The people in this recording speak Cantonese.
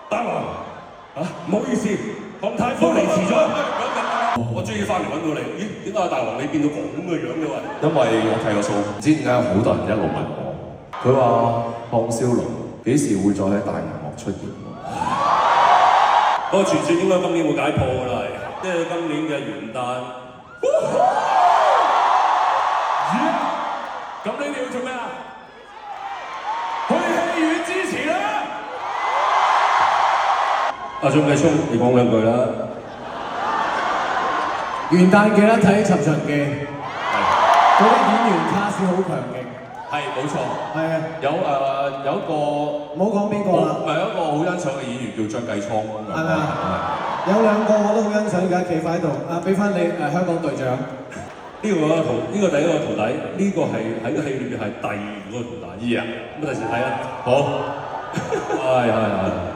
大王唔好意思，唐太科嚟遲咗。我終於翻嚟揾到你，咦？點解大王你變到咁嘅樣嘅喂？因為我計個數，唔知點解好多人一路問我，佢話項少龍幾時會再喺大銀幕出現？個傳説應該今年會解破㗎啦，即係今年嘅元旦。咁你哋要做咩啊？去戲院支持啦！阿張繼聰，你講兩句啦。元旦記得睇《尋秦記》，嗰啲演員卡士好強勁。係冇錯。係啊，有一個唔好講邊個啦。唔係一個好欣賞嘅演員叫張繼聰咁樣。係咪啊？有兩個我都好欣賞，而家企喺度。啊，俾翻你香港隊長。呢個第一個徒弟，呢個係喺個戲裏邊係第二個徒弟。啊，咁第時睇啦。好，係。